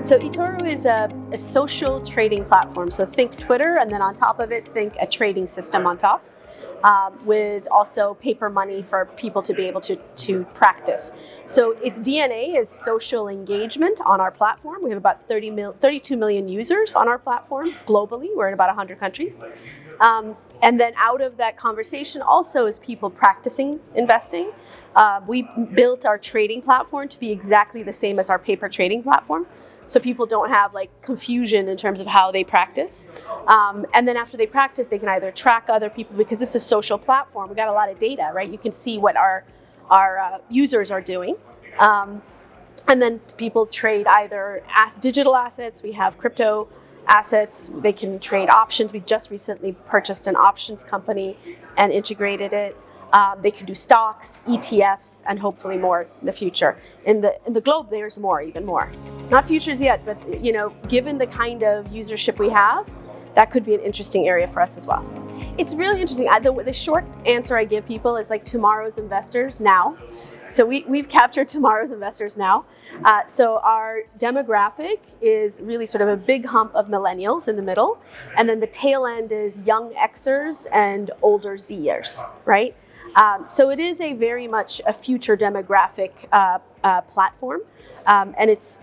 So eToro is a social trading platform. So think Twitter, and then on top of it, think a trading system on top, with also paper money for people to be able to practice. So its DNA is social engagement on our platform. We have about 32 million users on our platform globally. We're in about 100 countries. And then out of that conversation also is people practicing investing. We built our trading platform to be exactly the same as our paper trading platform, so people don't have like confusion in terms of how they practice. And then after they practice, they can either track other people, because it's a social platform. We got a lot of data, right? You can see what our users are doing. And then people trade either digital assets. We have crypto assets. They can trade options. We just recently purchased an options company and integrated it. They can do stocks, ETFs, and hopefully more in the future. In the globe, there's more, even more. Not futures yet, but given the kind of usership we have, that could be an interesting area for us as well. It's really interesting. The short answer I give people is like tomorrow's investors now. So we've captured tomorrow's investors now. So our demographic is really sort of a big hump of millennials in the middle. And then the tail end is young Xers and older Zers, right? So it is a very much a future demographic platform. And it's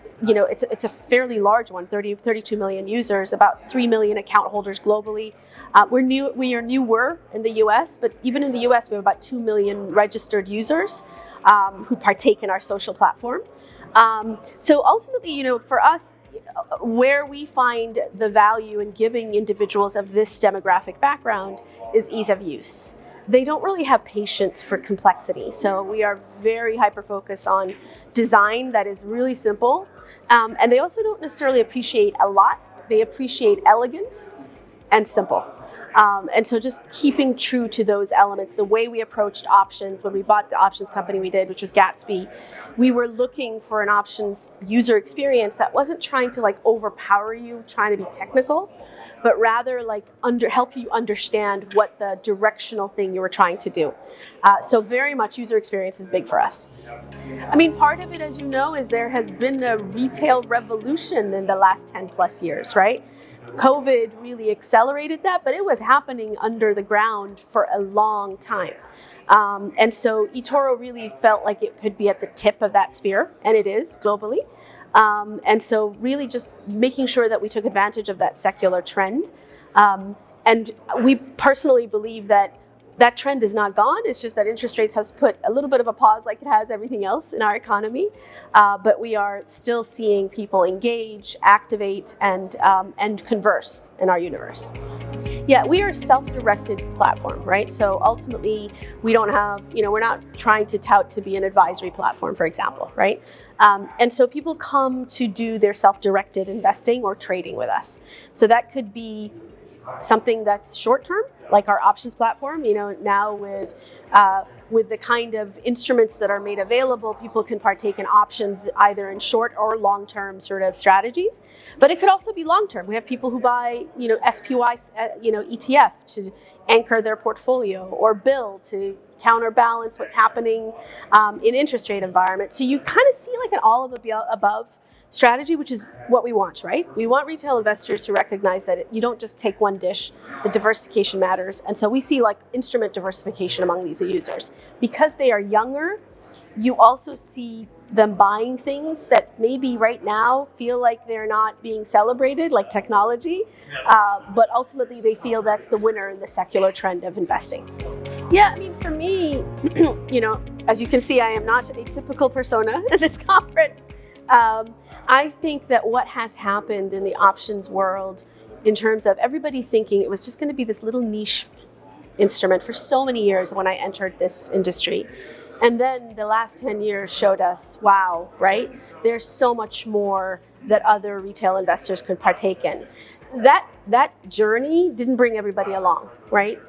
a fairly large one, 32 million users, about 3 million account holders globally. We are newer in the US, but even in the US, we have about 2 million registered users who partake in our social platform. So ultimately, for us, where we find the value in giving individuals of this demographic background is ease of use. They don't really have patience for complexity. So we are very hyper-focused on design that is really simple. And they also don't necessarily appreciate a lot. They appreciate elegant and simple. And so just keeping true to those elements, the way we approached options when we bought the options company we did, which was Gatsby, we were looking for an options user experience that wasn't trying to like overpower you, trying to be technical, but rather like help you understand what the directional thing you were trying to do. So very much user experience is big for us. I mean, part of it, as you know, is there has been a retail revolution in the last 10 plus years, right? COVID really accelerated that, but it was happening under the ground for a long time. And so eToro really felt like it could be at the tip of that spear, and it is globally. And so really just making sure that we took advantage of that secular trend. And we personally believe that trend is not gone. It's just that interest rates has put a little bit of a pause, like it has everything else in our economy. But we are still seeing people engage, activate, and converse in our universe. Yeah, we are a self-directed platform, right? So ultimately, we don't have, we're not trying to tout to be an advisory platform, for example, right? And so people come to do their self-directed investing or trading with us. So that could be something that's short-term, like our options platform. Now with the kind of instruments that are made available, people can partake in options either in short or long-term sort of strategies. But it could also be long-term. We have people who buy, SPY, ETF to anchor their portfolio, or bill to counterbalance what's happening in interest rate environment. So you kind of see like an all of the above strategy, which is what we want, right? We want retail investors to recognize that you don't just take one dish, the diversification matters. And so we see like instrument diversification among these users. Because they are younger, you also see them buying things that maybe right now feel like they're not being celebrated, like technology, but ultimately they feel that's the winner in the secular trend of investing. Yeah, I mean, for me, as you can see, I am not a typical persona at this conference. I think that what has happened in the options world in terms of everybody thinking it was just going to be this little niche instrument for so many years when I entered this industry. And then the last 10 years showed us, wow, right? There's so much more that other retail investors could partake in. That journey didn't bring everybody along, right?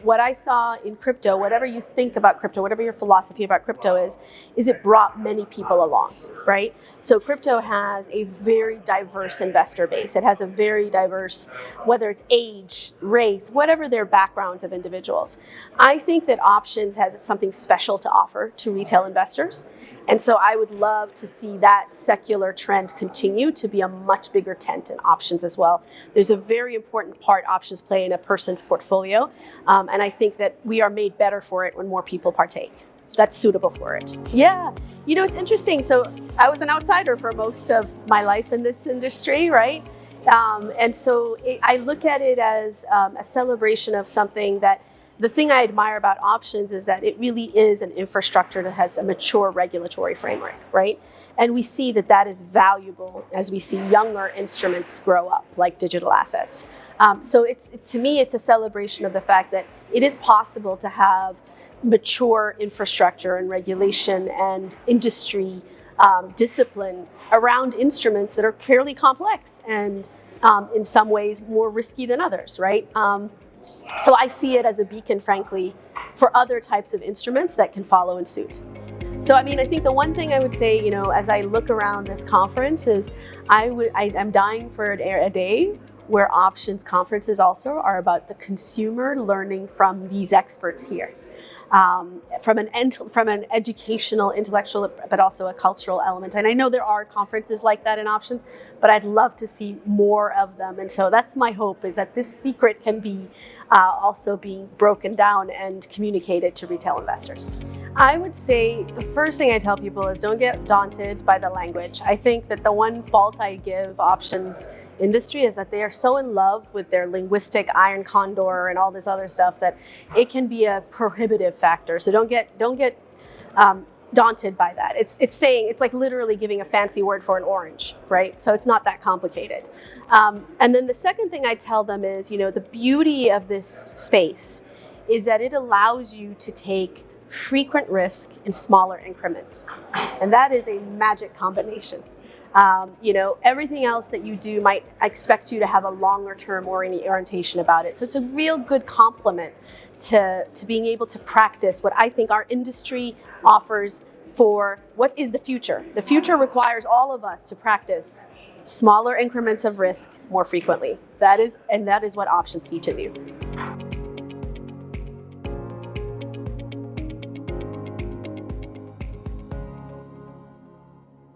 What I saw in crypto, whatever you think about crypto, whatever your philosophy about crypto is it brought many people along, right? So crypto has a very diverse investor base. It has a very diverse, whether it's age, race, whatever their backgrounds of individuals. I think that options has something special to offer to retail investors. And so I would love to see that secular trend continue to be a much bigger tent in options as well. There's a very important part options play in a person's portfolio. And I think that we are made better for it when more people partake. That's suitable for it. Yeah. It's interesting. So I was an outsider for most of my life in this industry, right? And so I look at it as a celebration of something that the thing I admire about options is that it really is an infrastructure that has a mature regulatory framework, right? And we see that is valuable as we see younger instruments grow up, like digital assets. So to me, it's a celebration of the fact that it is possible to have mature infrastructure and regulation and industry discipline around instruments that are fairly complex and in some ways more risky than others, right? So I see it as a beacon, frankly, for other types of instruments that can follow in suit. So, I think the one thing I would say, as I look around this conference is I'm dying for a day where options conferences also are about the consumer learning from these experts here. From an educational, intellectual, but also a cultural element. And I know there are conferences like that in options, but I'd love to see more of them. And so that's my hope, is that this secret can be also being broken down and communicated to retail investors. I would say the first thing I tell people is don't get daunted by the language. I think that the one fault I give options industry is that they are so in love with their linguistic iron condor and all this other stuff that it can be a prohibitive factor. So don't get daunted by that. It's like literally giving a fancy word for an orange, right? So it's not that complicated. And then the second thing I tell them is, the beauty of this space is that it allows you to take frequent risk in smaller increments. And that is a magic combination. Everything else that you do might expect you to have a longer term orientation about it. So it's a real good complement to being able to practice what I think our industry offers for what is the future. The future requires all of us to practice smaller increments of risk more frequently. That is what options teaches you.